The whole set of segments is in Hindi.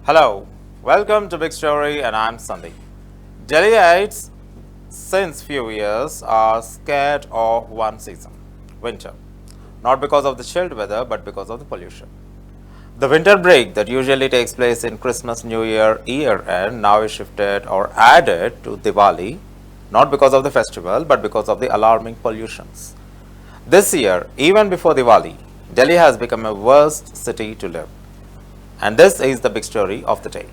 Hello, welcome to Big Story, and I'm Sandeep. Delhiites since few years are scared of one season, winter. Not because of the chilled weather, but because of the pollution. The winter break that usually takes place in Christmas, New Year, year end now is shifted or added to Diwali, not because of the festival, but because of the alarming pollutions. This year, even before Diwali, Delhi has become a worst city to live. And this is the big story of the day.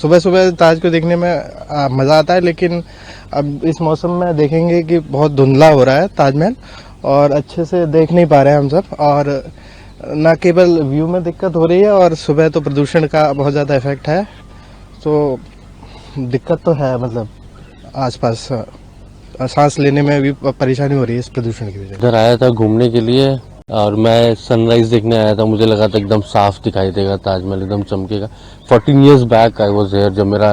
सुबह सुबह ताज को देखने में मज़ा आता है, लेकिन अब इस मौसम में देखेंगे कि बहुत धुंधला हो रहा है ताजमहल और अच्छे से देख नहीं पा रहे हैं हम सब। और ना केवल व्यू में दिक्कत हो रही है, और सुबह तो प्रदूषण का बहुत ज़्यादा इफेक्ट है, तो दिक्कत तो है। मतलब आसपास सांस लेने में भी परेशानी हो रही है इस प्रदूषण की वजह से। इधर आया था घूमने के लिए और मैं सनराइज देखने आया था। मुझे लगा था एकदम साफ दिखाई देगा, ताजमहल एकदम चमकेगा। 14 years back I was here, जब मेरा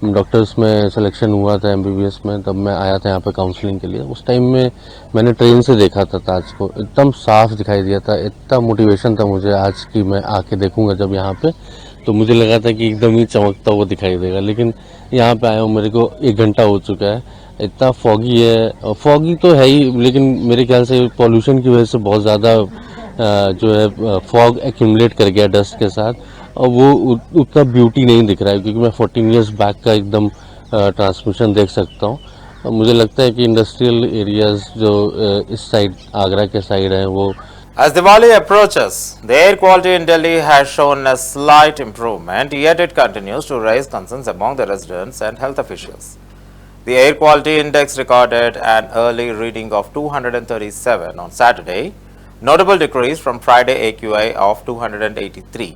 डॉक्टर्स में सिलेक्शन हुआ था एमबीबीएस में, तब मैं आया था यहाँ पे काउंसलिंग के लिए। उस टाइम में मैंने ट्रेन से देखा था ताज को, एकदम साफ दिखाई दिया था। इतना मोटिवेशन था मुझे आज की मैं आके देखूंगा जब यहाँ पे, तो मुझे लगा था कि एकदम ही चमकता हुआ दिखाई देगा। लेकिन यहाँ पे आया हूँ, मेरे को 1 घंटा हो चुका है, इतना फॉगी है। फॉगी तो है ही, लेकिन मेरे ख्याल से पॉल्यूशन की वजह से बहुत ज़्यादा जो है फॉग एक्यूमुलेट कर गया डस्ट के साथ, और वो उतना ब्यूटी नहीं दिख रहा है, क्योंकि मैं 14 इयर्स बैक का एकदम ट्रांसमिशन देख सकता हूँ। मुझे लगता है कि इंडस्ट्रियल एरियाज जो इस साइड आगरा के साइड हैं वो। As Diwali approaches, the air quality in Delhi has shown a slight improvement, yet it continues to raise concerns among the residents and health officials. The air quality index recorded an early reading of 237 on Saturday, notable decrease from Friday AQI of 283.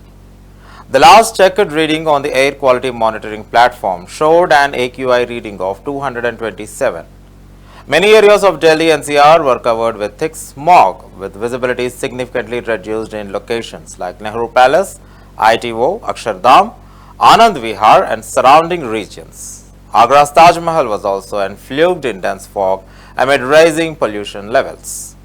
The last checked reading on the air quality monitoring platform showed an AQI reading of 227. Many areas of Delhi NCR were covered with thick smog, with visibility significantly reduced in locations like Nehru Palace, ITO, Akshardham, Anand Vihar and surrounding regions. Agra's Taj Mahal was also enfluged in dense fog amid rising pollution levels.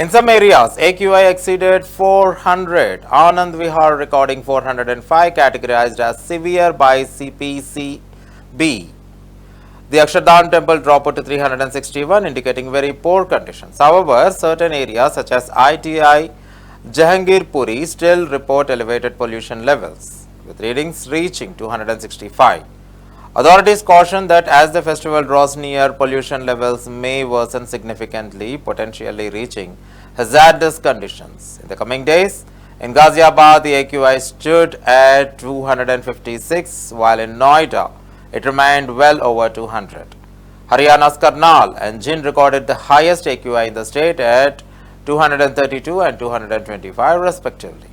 In some areas, AQI exceeded 400. Anand Vihar recording 405, categorized as severe by CPCB. The Akshardham temple dropped to 361, indicating very poor conditions. However, certain areas such as ITI Jahangir Puri still report elevated pollution levels, with readings reaching 265. Authorities caution that as the festival draws near, pollution levels may worsen significantly, potentially reaching hazardous conditions. In the coming days, in Ghaziabad, the AQI stood at 256, while in Noida, it remained well over 200. Haryana's Karnal and Jind recorded the highest AQI in the state at 232 and 225 respectively.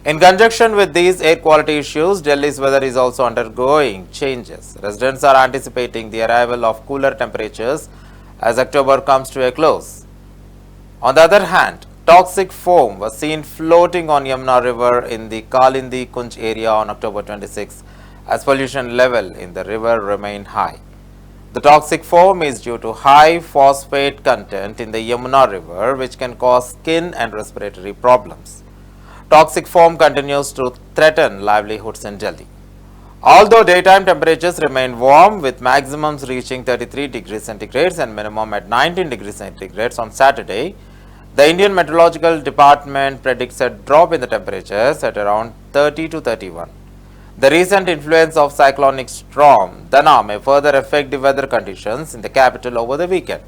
In conjunction with these air quality issues, Delhi's weather is also undergoing changes. Residents are anticipating the arrival of cooler temperatures as October comes to a close. On the other hand, toxic foam was seen floating on Yamuna River in the Kalindi Kunj area on October 26 as pollution level in the river remained high. The toxic foam is due to high phosphate content in the Yamuna River, which can cause skin and respiratory problems. Toxic foam continues to threaten livelihoods in Delhi. Although daytime temperatures remain warm with maximums reaching 33 degrees centigrade and minimum at 19 degrees centigrade on Saturday, the Indian Meteorological Department predicts a drop in the temperatures at around 30 to 31. The recent influence of cyclonic storm Dana may further affect the weather conditions in the capital over the weekend.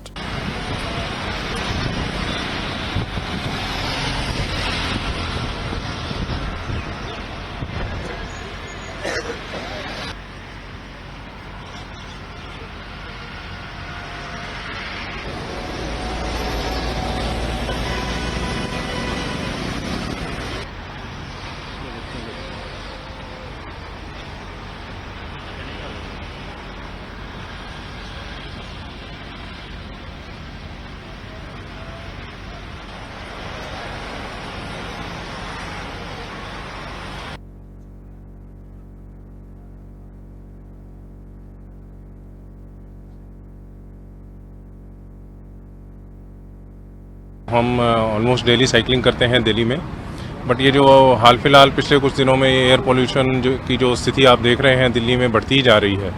हम ऑलमोस्ट डेली साइकिलिंग करते हैं दिल्ली में, बट ये जो हाल फिलहाल पिछले कुछ दिनों में एयर पोल्यूशन की जो स्थिति आप देख रहे हैं दिल्ली में बढ़ती जा रही है,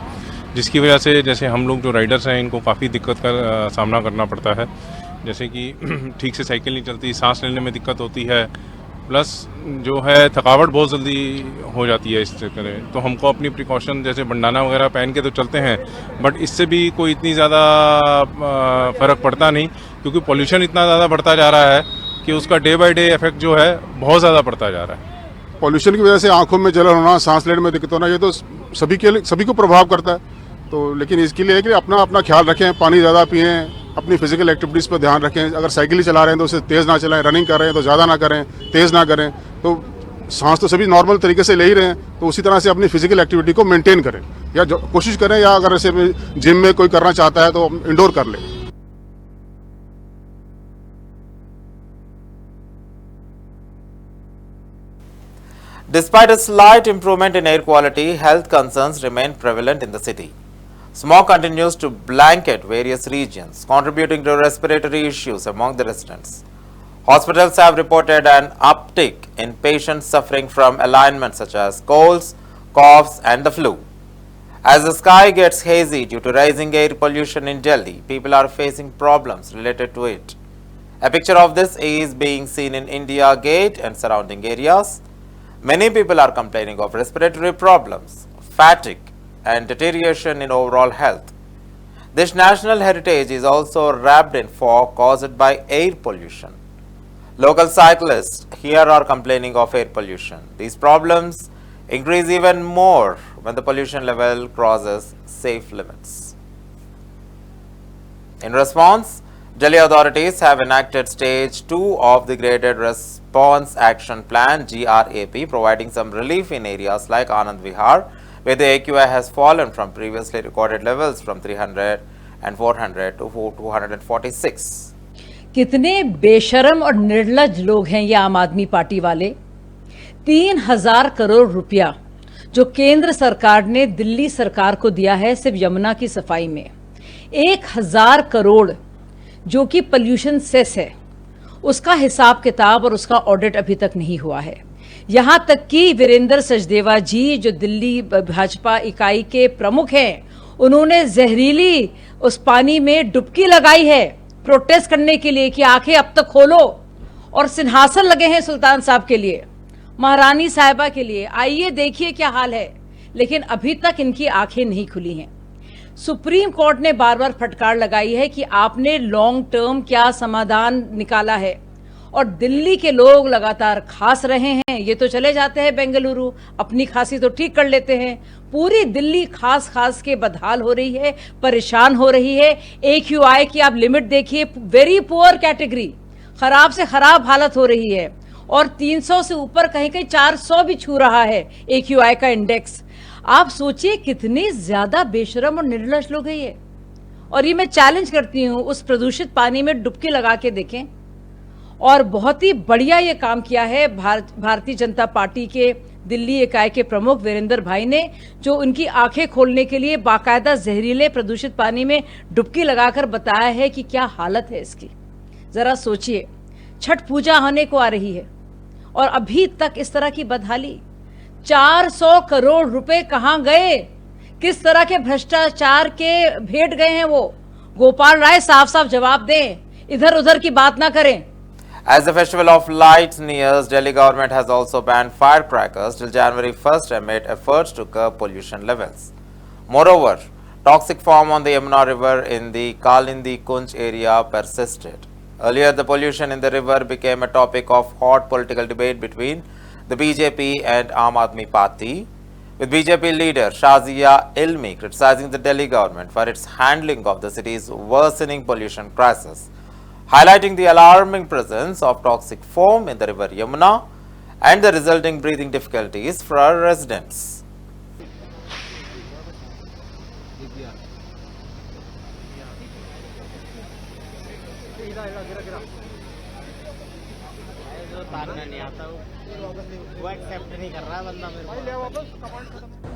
जिसकी वजह से जैसे हम लोग जो राइडर्स हैं इनको काफ़ी दिक्कत का सामना करना पड़ता है। जैसे कि ठीक से साइकिल नहीं चलती, सांस लेने में दिक्कत होती है, प्लस जो है थकावट बहुत जल्दी हो जाती है इस चक्कर में। तो हमको अपनी प्रिकॉशन जैसे बंडाना वगैरह पहन के तो चलते हैं, बट इससे भी कोई इतनी ज़्यादा फ़र्क पड़ता नहीं, क्योंकि पोल्यूशन इतना ज़्यादा बढ़ता जा रहा है कि उसका डे बाय डे इफेक्ट जो है बहुत ज़्यादा बढ़ता जा रहा है। पॉल्यूशन की वजह से आंखों में जलन होना, सांस लेने में दिक्कत होना, ये तो सभी को प्रभाव करता है। तो लेकिन इसके लिए है कि अपना ख्याल रखें, पानी ज़्यादा पिएं, अपनी फिजिकल एक्टिविटीज़ पर ध्यान रखें। अगर साइकिल ही चला रहे हैं तो उसे तेज़ ना चलाएं, रनिंग कर रहे हैं तो ज़्यादा ना करें, तेज़ ना करें। तो सांस तो सभी नॉर्मल तरीके से ले ही रहे हैं, तो उसी तरह से अपनी फिजिकल एक्टिविटी को मेंटेन करें, या कोशिश करें, या अगर ऐसे जिम में कोई करना चाहता है तो इंडोर कर ले। Despite a slight improvement in air quality, health concerns remain prevalent in the city. Smog continues to blanket various regions, contributing to respiratory issues among the residents. Hospitals have reported an uptick in patients suffering from ailments such as colds, coughs, and the flu. As the sky gets hazy due to rising air pollution in Delhi, people are facing problems related to it. A picture of this is being seen in India Gate and surrounding areas. Many people are complaining of respiratory problems, fatigue, and deterioration in overall health. This national heritage is also wrapped in fog caused by air pollution. Local cyclists here are complaining of air pollution. These problems increase even more when the pollution level crosses safe limits. In response, Delhi authorities have enacted stage 2 of the Graded Response Action Plan GRAP, providing some relief in areas like Anand Vihar, where the AQI has fallen from previously recorded levels from 300 and 400 to 246. कितने बेशरम और निर्लज लोग हैं ये आम आदमी पार्टी वाले। 3000 करोड़ रुपया जो केंद्र सरकार ने दिल्ली सरकार को दिया है सिर्फ यमुना की सफाई में, 1000 करोड़ जो कि पोल्यूशन सेस है, उसका हिसाब किताब और उसका ऑडिट अभी तक नहीं हुआ है। यहां तक कि वीरेंद्र सचदेवा जी जो दिल्ली भाजपा इकाई के प्रमुख हैं, उन्होंने जहरीली उस पानी में डुबकी लगाई है प्रोटेस्ट करने के लिए कि आंखें अब तक खोलो, और सिंहासन लगे हैं सुल्तान साहब के लिए, महारानी साहिबा के लिए, आइए देखिए क्या हाल है, लेकिन अभी तक इनकी आंखें नहीं खुली हैं। सुप्रीम कोर्ट ने बार बार फटकार लगाई है कि आपने लॉन्ग टर्म क्या समाधान निकाला है, और दिल्ली के लोग लगातार खांस रहे हैं। ये तो चले जाते हैं बेंगलुरु, अपनी खांसी तो ठीक कर लेते हैं, पूरी दिल्ली खास खास के बदहाल हो रही है, परेशान हो रही है। AQI की आप लिमिट देखिए, वेरी पुअर कैटेगरी, खराब से खराब हालत हो रही है, और 300 से ऊपर कहीं कहीं 400 भी छू रहा है AQI का इंडेक्स। आप सोचिए कितने ज्यादा बेशरम और निर्लज लोग हैं ये। और ये मैं चैलेंज करती हूं, उस प्रदूषित पानी में डुबकी लगा के देखें। और बहुत ही बढ़िया ये काम किया है भारतीय जनता पार्टी के दिल्ली इकाई के प्रमुख वीरेंद्र भाई ने, जो उनकी आंखें खोलने के लिए बाकायदा जहरीले प्रदूषित पानी में डुबकी लगाकर बताया है कि क्या हालत है इसकी। जरा सोचिए, छठ पूजा होने को आ रही है और अभी तक इस तरह की बदहाली। 400 करोड़ रुपए कहां गए, किस तरह के भ्रष्टाचार के भेंट गए हैं वो? गोपाल राय साफ साफ जवाब दें, इधर उधर की बात ना करें। As the Festival of Lights nears, Delhi government has also banned firecrackers till January 1st amid efforts to curb pollution levels. Moreover, toxic foam on the Yamuna River in the Kalindi Kunj area persisted. Earlier, the pollution in the river became a topic of hot political debate between the BJP and Aam Aadmi Party, with BJP leader Shazia Ilmi criticizing the Delhi government for its handling of the city's worsening pollution crisis, highlighting the alarming presence of toxic foam in the river Yamuna and the resulting breathing difficulties for our residents.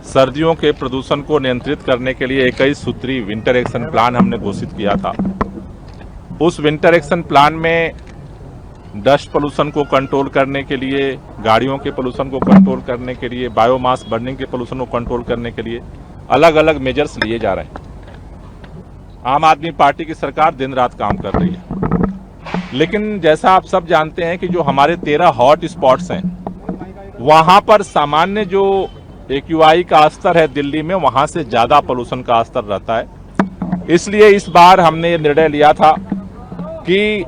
सर्दियों के प्रदूषण को नियंत्रित करने के लिए 21 सूत्री विंटर एक्शन प्लान हमने घोषित किया था। उस विंटर एक्शन प्लान में डस्ट पोल्यूशन को कंट्रोल करने के लिए, गाड़ियों के पोल्यूशन को कंट्रोल करने के लिए, बायोमास बर्निंग के पोल्यूशन को कंट्रोल करने के लिए अलग अलग मेजर्स लिए जा रहे हैं। आम आदमी पार्टी की सरकार दिन रात काम कर रही है, लेकिन जैसा आप सब जानते हैं कि जो हमारे 13 हॉट स्पॉट्स हैं, वहां पर सामान्य जो AQI का स्तर है दिल्ली में, वहां से ज्यादा पोल्यूशन का स्तर रहता है। इसलिए इस बार हमने ये निर्णय लिया था कि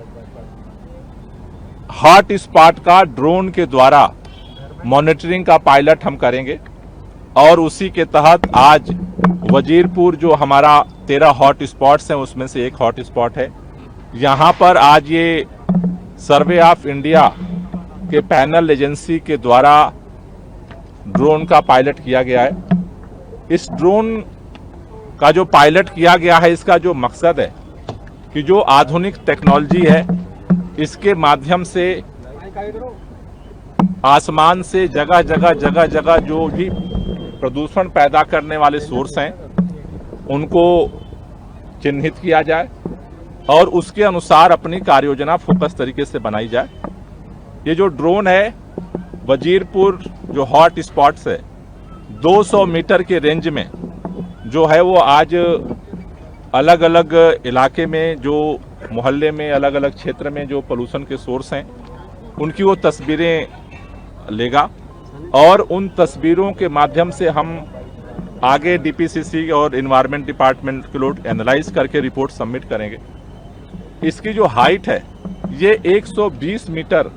हॉट स्पॉट का ड्रोन के द्वारा मॉनिटरिंग का पायलट हम करेंगे, और उसी के तहत आज वजीरपुर जो हमारा 13 हॉट स्पॉट्स हैं उसमें से एक हॉट स्पॉट है। यहां पर आज ये सर्वे ऑफ इंडिया के पैनल एजेंसी के द्वारा ड्रोन का पायलट किया गया है। इस ड्रोन का जो पायलट किया गया है, इसका जो मकसद है कि जो आधुनिक टेक्नोलॉजी है, इसके माध्यम से आसमान से जगह जगह जो भी प्रदूषण पैदा करने वाले सोर्स हैं उनको चिन्हित किया जाए और उसके अनुसार अपनी कार्य योजना फोकस तरीके से बनाई जाए। ये जो ड्रोन है, वजीरपुर जो हॉट स्पॉट्स है, 200 मीटर के रेंज में जो है वो आज अलग अलग इलाके में, जो मोहल्ले में, अलग अलग क्षेत्र में जो पोल्यूशन के सोर्स हैं उनकी वो तस्वीरें लेगा और उन तस्वीरों के माध्यम से हम आगे डीपीसीसी और एनवायरनमेंट डिपार्टमेंट के लोग एनालाइज करके रिपोर्ट सबमिट करेंगे। इसकी जो हाइट है ये 120 मीटर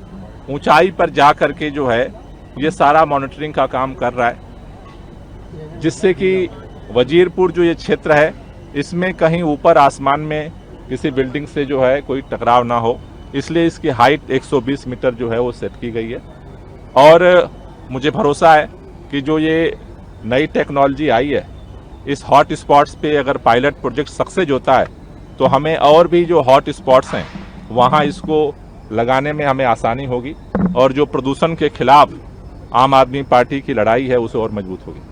ऊंचाई पर जा करके जो है ये सारा मॉनिटरिंग का काम कर रहा है, जिससे कि वजीरपुर जो ये क्षेत्र है इसमें कहीं ऊपर आसमान में किसी बिल्डिंग से जो है कोई टकराव ना हो, इसलिए इसकी हाइट 120 मीटर जो है वो सेट की गई है। और मुझे भरोसा है कि जो ये नई टेक्नोलॉजी आई है इस हॉट स्पॉट्स पे अगर पायलट प्रोजेक्ट सक्सेस होता है तो हमें और भी जो हॉट स्पॉट्स हैं वहाँ इसको लगाने में हमें आसानी होगी और जो प्रदूषण के खिलाफ आम आदमी पार्टी की लड़ाई है उसे और मजबूत होगी।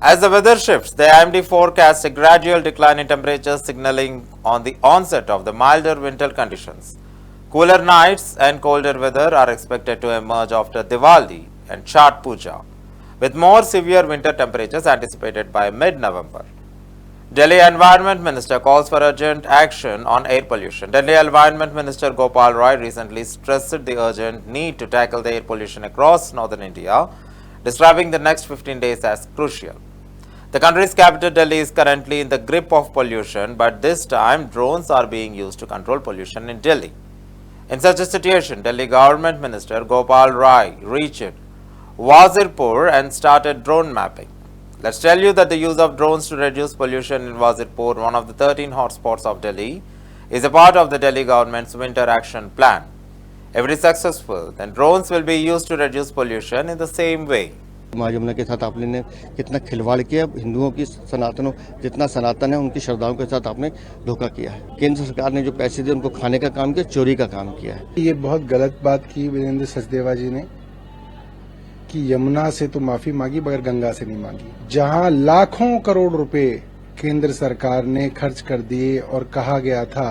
As the weather shifts, the IMD forecasts a gradual decline in temperatures, signaling on the onset of the milder winter conditions. Cooler nights and colder weather are expected to emerge after Diwali and Chhat Puja, with more severe winter temperatures anticipated by mid-November. Delhi Environment Minister calls for urgent action on air pollution. Delhi Environment Minister Gopal Roy recently stressed the urgent need to tackle the air pollution across northern India, describing the next 15 days as crucial. The country's capital Delhi is currently in the grip of pollution, but this time drones are being used to control pollution in Delhi. In such a situation, Delhi Government Minister Gopal Roy reached Wazirpur and started drone mapping. Let's tell you that the use of drones to reduce pollution in Wazirpur, one of the 13 hotspots of Delhi, is a part of the Delhi government's winter action plan. If it is successful, then drones will be used to reduce pollution in the same way. माँ यमुना के साथ आपने ने कितना खिलवाड़ किया, हिंदुओं की सनातनों जितना सनातन है उनकी श्रद्धाओं के साथ आपने धोखा किया है। केंद्र सरकार ने जो पैसे दिए उनको खाने का काम किया, चोरी का काम किया है। ये बहुत गलत बात की वीरेंद्र सचदेवा जी ने कि यमुना से तो माफी मांगी मगर गंगा से नहीं मांगी। जहां लाखों करोड़ रुपए केंद्र सरकार ने खर्च कर दिए और कहा गया था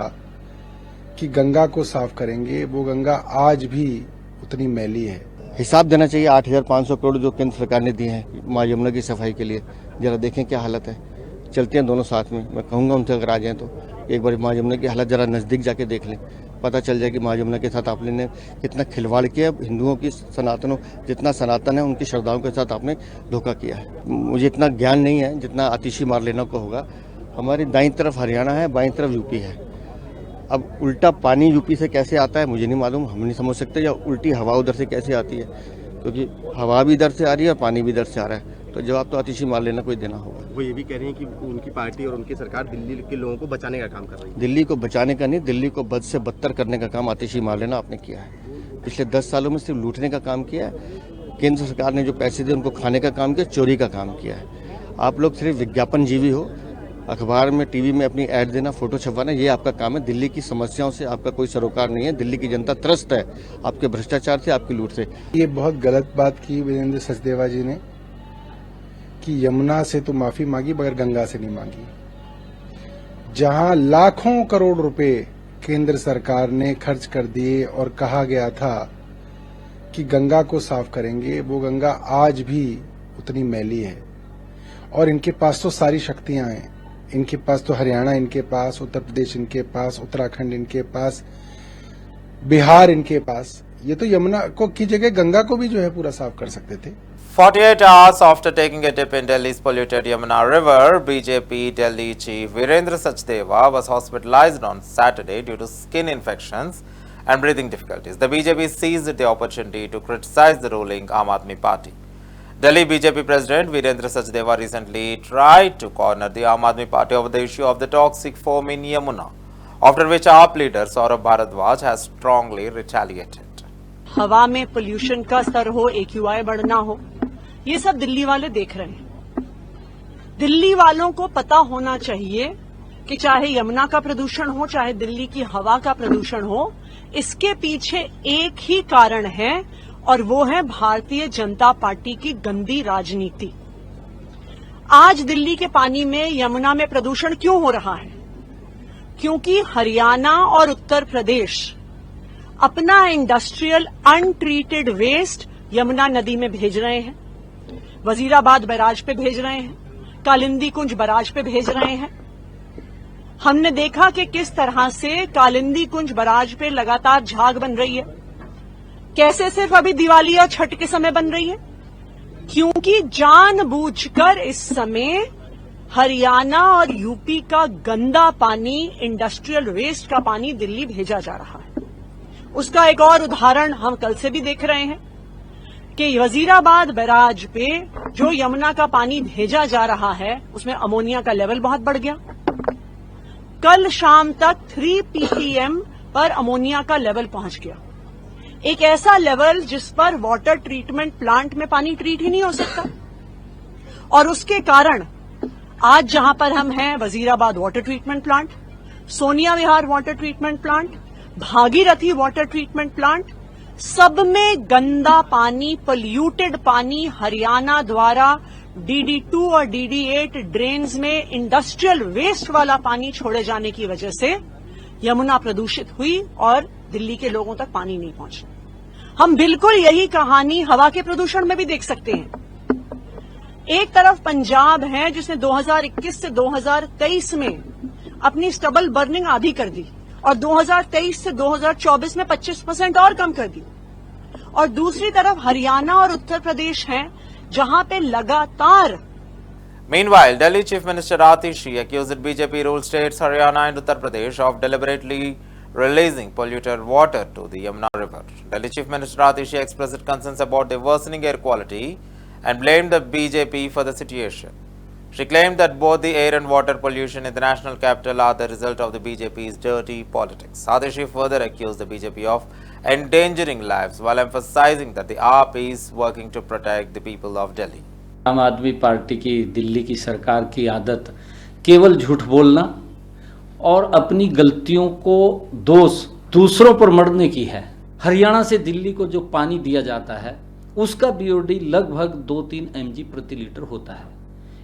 कि गंगा को साफ करेंगे, वो गंगा आज भी उतनी मैली है। हिसाब देना चाहिए 8,500 करोड़ जो केंद्र सरकार ने दिए हैं माँ यमुना की सफाई के लिए। जरा देखें क्या हालत है। चलते हैं दोनों साथ में, मैं कहूँगा उनसे अगर आ जाएं तो एक बार माँ यमुना की हालत जरा नज़दीक जाके देख लें, पता चल जाए कि माँ यमुना के साथ आपने ने कितना खिलवाड़ किया, हिंदुओं की सनातनों जितना सनातन है उनकी श्रद्धाओं के साथ आपने धोखा किया है। मुझे इतना ज्ञान नहीं है जितना आतिशी मार लेना को होगा। हमारी दाईं तरफ हरियाणा है, बाईं तरफ यूपी है। अब उल्टा पानी यूपी से कैसे आता है मुझे नहीं मालूम, हम नहीं समझ सकते, या उल्टी हवा उधर से कैसे आती है, क्योंकि हवा भी इधर से आ रही है और पानी भी इधर से आ रहा है। तो जवाब तो आतिशी मार लेना कोई देना होगा। वो ये भी कह रहे हैं कि उनकी पार्टी और उनकी सरकार दिल्ली के लोगों को बचाने का काम कर रही है। दिल्ली को बचाने का नहीं, दिल्ली को बद से बदतर करने का काम आतिशी मार लेना आपने किया है। पिछले 10 सालों में सिर्फ लूटने का काम किया है। केंद्र सरकार ने जो पैसे दिए उनको खाने का काम किया, चोरी का काम किया है। आप लोग सिर्फ विज्ञापन जीवी हो, अखबार में टीवी में अपनी ऐड देना, फोटो छपवाना, ये आपका काम है। दिल्ली की समस्याओं से आपका कोई सरोकार नहीं है। दिल्ली की जनता त्रस्त है आपके भ्रष्टाचार से, आपकी लूट से। ये बहुत गलत बात की वीरेंद्र सचदेवा जी ने कि यमुना से तो माफी मांगी मगर गंगा से नहीं मांगी। जहां लाखों करोड़ रुपए केंद्र सरकार ने खर्च कर दिए और कहा गया था कि गंगा को साफ करेंगे, वो गंगा आज भी उतनी मैली है। और इनके पास तो सारी शक्तियां हैं, इनके पास तो हरियाणा इनके पास, उत्तर प्रदेश इनके पास, उत्तराखंड इनके पास, बिहार इनके पास। ये तो यमुना को की जगह गंगा को भी जो है पूरा साफ कर सकते थे। 48 hours after taking a dip in Delhi's polluted Yamuna River, BJP Delhi chief Virendra Sachdeva was hospitalized on Saturday due to skin infections and breathing difficulties. The BJP seized the opportunity to criticize the ruling Aam Aadmi Party. Delhi BJP President Virendra Sachdeva recently tried to corner the Aam Aadmi Party over the issue of the toxic foam in Yamuna, after which AAP leader Saurabh Bharadwaj has strongly retaliated. हवा में पोल्यूशन का स्तर हो, AQI बढ़ना हो, ये सब दिल्ली वाले देख रहे हैं। दिल्ली वालों को पता होना चाहिए कि चाहे यमुना का प्रदूषण हो, चाहे दिल्ली की हवा का प्रदूषण हो, इसके पीछे एक ही कारण है और वो है भारतीय जनता पार्टी की गंदी राजनीति। आज दिल्ली के पानी में, यमुना में प्रदूषण क्यों हो रहा है? क्योंकि हरियाणा और उत्तर प्रदेश अपना इंडस्ट्रियल अनट्रीटेड वेस्ट यमुना नदी में भेज रहे हैं। वजीराबाद बैराज पे भेज रहे हैं, कालिंदी कुंज बैराज पे भेज रहे हैं। हमने देखा कि किस तरह से कालिंदी कुंज बैराज पे लगातार झाग बन रही है। कैसे सिर्फ अभी दिवाली और छठ के समय बन रही है? क्योंकि जानबूझकर इस समय हरियाणा और यूपी का गंदा पानी, इंडस्ट्रियल वेस्ट का पानी दिल्ली भेजा जा रहा है। उसका एक और उदाहरण हम कल से भी देख रहे हैं कि वजीराबाद बैराज पे जो यमुना का पानी भेजा जा रहा है उसमें अमोनिया का लेवल बहुत बढ़ गया। कल शाम तक 3 ppm पर अमोनिया का लेवल पहुंच गया। एक ऐसा लेवल जिस पर वाटर ट्रीटमेंट प्लांट में पानी ट्रीट ही नहीं हो सकता। और उसके कारण आज जहां पर हम हैं, Wazirabad water treatment plant, Sonia Vihar water treatment plant, Bhagirathi water treatment plant, सब में गंदा पानी, पोल्यूटेड पानी हरियाणा द्वारा DD2 और DD8 ड्रेन्स में इंडस्ट्रियल वेस्ट वाला पानी छोड़े जाने की वजह से यमुना प्रदूषित हुई और दिल्ली के लोगों तक पानी नहीं पहुंचा। हम बिल्कुल यही कहानी हवा के प्रदूषण में भी देख सकते हैं। एक तरफ पंजाब है जिसने 2021 से 2023 में अपनी स्टबल बर्निंग आधी कर दी और 2023 से 2024 में 25% और कम कर दी, और दूसरी तरफ हरियाणा और उत्तर प्रदेश हैं जहां पे लगातार। Meanwhile, Delhi Chief Minister Atishi accused BJP ruled states Haryana and Uttar Pradesh of deliberately releasing polluted water to the Yamuna River. Delhi Chief Minister Atishi expressed concerns about the worsening air quality and blamed the BJP for the situation. She claimed that both the air and water pollution in the national capital are the result of the BJP's dirty politics. Atishi further accused the BJP of endangering lives while emphasizing that the AAP is working to protect the people of Delhi. आम आदमी पार्टी की दिल्ली की सरकार की आदत केवल झूठ बोलना और अपनी गलतियों को दोष दूसरों पर मढ़ने की है। हरियाणा से दिल्ली को जो पानी दिया जाता है उसका बीओडी लगभग 2-3 mg प्रति लीटर होता है।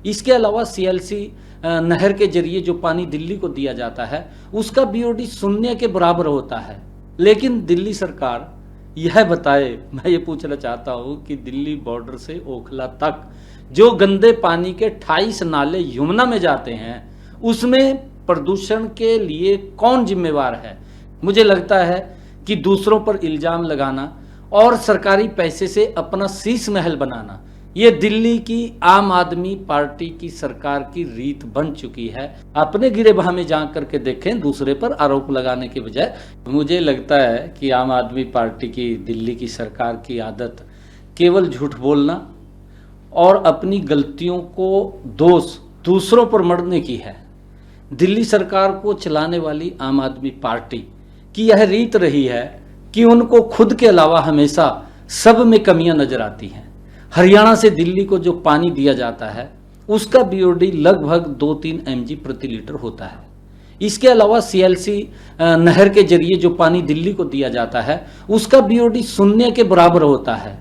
इसके अलावा CLC नहर के जरिए जो पानी दिल्ली को दिया जाता है उसका बीओडी 0 के बराबर होता है। लेकिन दिल्ली सरकार यह बताए, मैं ये पूछना चाहता हूँ कि दिल्ली बॉर्डर से ओखला तक जो गंदे पानी के 28 नाले यमुना में जाते हैं उसमें प्रदूषण के लिए कौन जिम्मेवार है? मुझे लगता है कि दूसरों पर इल्जाम लगाना और सरकारी पैसे से अपना शीश महल बनाना ये दिल्ली की आम आदमी पार्टी की सरकार की रीत बन चुकी है। अपने गिरेबान में जा करके देखें, दूसरे पर आरोप लगाने के बजाय। मुझे लगता है कि आम आदमी पार्टी की दिल्ली की सरकार की आदत केवल झूठ बोलना और अपनी गलतियों को दोष दूसरों पर मढ़ने की है। दिल्ली सरकार को चलाने वाली आम आदमी पार्टी की यह रीत रही है कि उनको खुद के अलावा हमेशा सब में कमियां नजर आती हैं। हरियाणा से दिल्ली को जो पानी दिया जाता है उसका बीओडी लगभग 2-3 mg प्रति लीटर होता है। इसके अलावा CLC नहर के जरिए जो पानी दिल्ली को दिया जाता है उसका बीओडी 0 के बराबर होता है।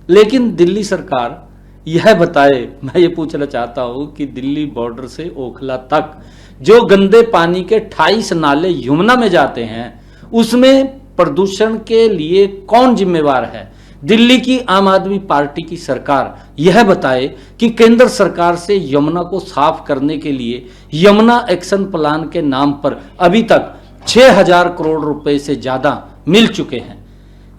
लेकिन दिल्ली सरकार यह बताए, मैं ये पूछना चाहता हूँ कि दिल्ली बॉर्डर से ओखला तक जो गंदे पानी के 28 नाले यमुना में जाते हैं उसमें प्रदूषण के लिए कौन जिम्मेवार है? दिल्ली की आम आदमी पार्टी की सरकार यह बताए कि केंद्र सरकार से यमुना को साफ करने के लिए यमुना एक्शन प्लान के नाम पर अभी तक 6000 करोड़ रुपए से ज्यादा मिल चुके हैं,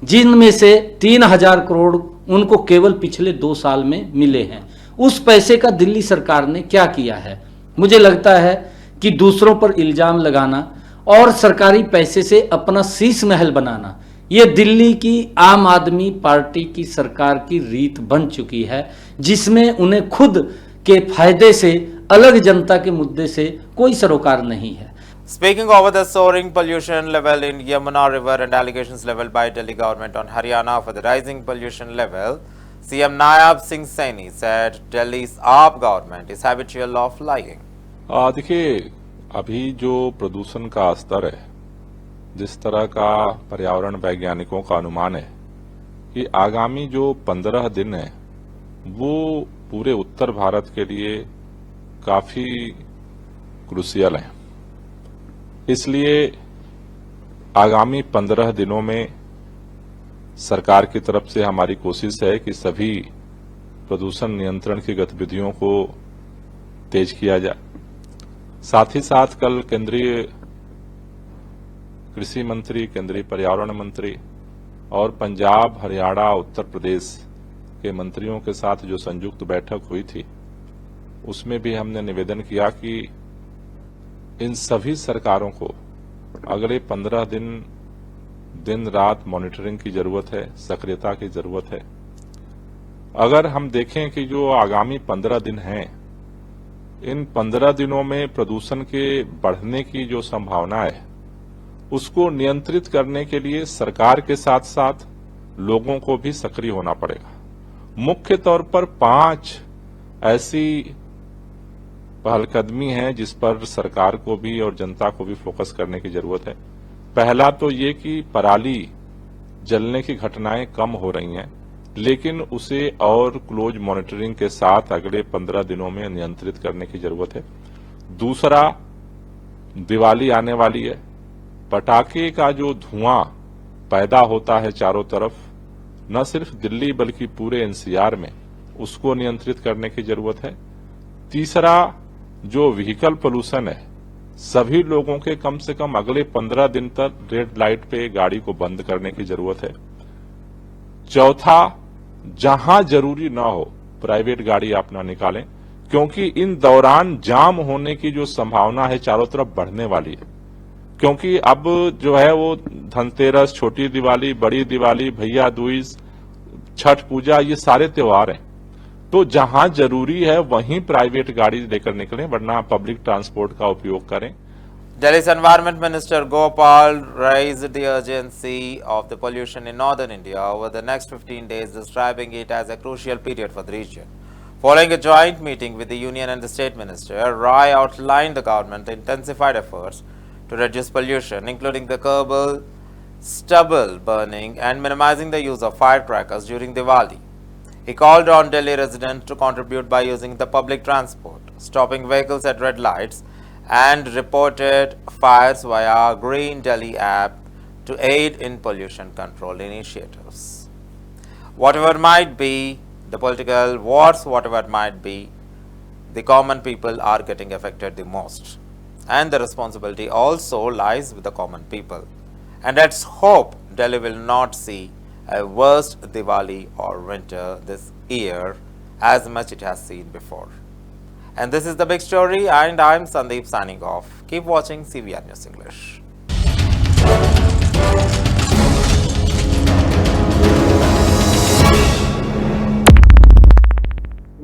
जिनमें से 3000 करोड़ उनको केवल पिछले 2 साल में मिले हैं। उस पैसे का दिल्ली सरकार ने क्या किया है? मुझे लगता है कि दूसरों पर इल्जाम लगाना और सरकारी पैसे से अपना शीश महल बनाना ये दिल्ली की आम आदमी पार्टी की सरकार की रीत बन चुकी है, जिसमें उन्हें खुद के फायदे से अलग जनता के मुद्दे से कोई सरोकार नहीं है। Speaking over the soaring pollution level in Yamuna River and allegations leveled by Delhi government on Haryana for the rising pollution level, CM Nayab Singh Saini said Delhi's AAP government is habitual of lying. देखिए, अभी जो प्रदूषण का स्तर है, जिस तरह का पर्यावरण वैज्ञानिकों का अनुमान है कि आगामी जो 15 दिन है वो पूरे उत्तर भारत के लिए काफी क्रूशियल है। इसलिए आगामी 15 दिनों में सरकार की तरफ से हमारी कोशिश है कि सभी प्रदूषण नियंत्रण की गतिविधियों को तेज किया जाए। साथ ही साथ कल केंद्रीय कृषि मंत्री, केंद्रीय पर्यावरण मंत्री और पंजाब, हरियाणा, उत्तर प्रदेश के मंत्रियों के साथ जो संयुक्त बैठक हुई थी, उसमें भी हमने निवेदन किया कि इन सभी सरकारों को अगले 15 दिन रात मॉनिटरिंग की जरूरत है, सक्रियता की जरूरत है। अगर हम देखें कि जो आगामी 15 दिन हैं, इन 15 दिनों में प्रदूषण के बढ़ने की जो संभावना है, उसको नियंत्रित करने के लिए सरकार के साथ साथ लोगों को भी सक्रिय होना पड़ेगा। मुख्य तौर पर 5 ऐसी पहलकदमी है जिस पर सरकार को भी और जनता को भी फोकस करने की जरूरत है। पहला तो ये कि पराली जलने की घटनाएं कम हो रही हैं, लेकिन उसे और क्लोज मॉनिटरिंग के साथ अगले 15 दिनों में नियंत्रित करने की जरूरत है। दूसरा, दिवाली आने वाली है, पटाखे का जो धुआं पैदा होता है चारों तरफ, न सिर्फ दिल्ली बल्कि पूरे एनसीआर में, उसको नियंत्रित करने की जरूरत है। तीसरा, जो व्हीकल पोल्यूशन है, सभी लोगों के कम से कम अगले 15 दिन तक रेड लाइट पे गाड़ी को बंद करने की जरूरत है। चौथा, जहां जरूरी ना हो प्राइवेट गाड़ी आप ना निकालें, क्योंकि इन दौरान जाम होने की जो संभावना है चारों तरफ बढ़ने वाली है। क्योंकि अब जो है वो धनतेरस, छोटी दिवाली, बड़ी दिवाली, भैया दूज, छठ पूजा, ये सारे त्योहार हैं। तो जहां जरूरी है वहीं प्राइवेट गाड़ी लेकर निकलें, वरना पब्लिक ट्रांसपोर्ट का उपयोग करें। Delhi's Environment Minister Gopal raised the urgency of the pollution in northern India over the next 15 days, describing it as a crucial period for the region. Following a joint meeting with the Union and the State Minister, Rai outlined the government's intensified efforts to reduce pollution, including the curbing stubble burning and minimizing the use of firecrackers during Diwali. He called on Delhi residents to contribute by using the public transport, stopping vehicles at red lights, and reported fires via Green Delhi app to aid in pollution control initiatives. Whatever might be the political wars, whatever might be, the common people are getting affected the most. And the responsibility also lies with the common people. And let's hope Delhi will not see a worst Diwali or winter this year as much it has seen before. And this is the big story, and I'm Sandeep signing off. Keep watching CVR News English.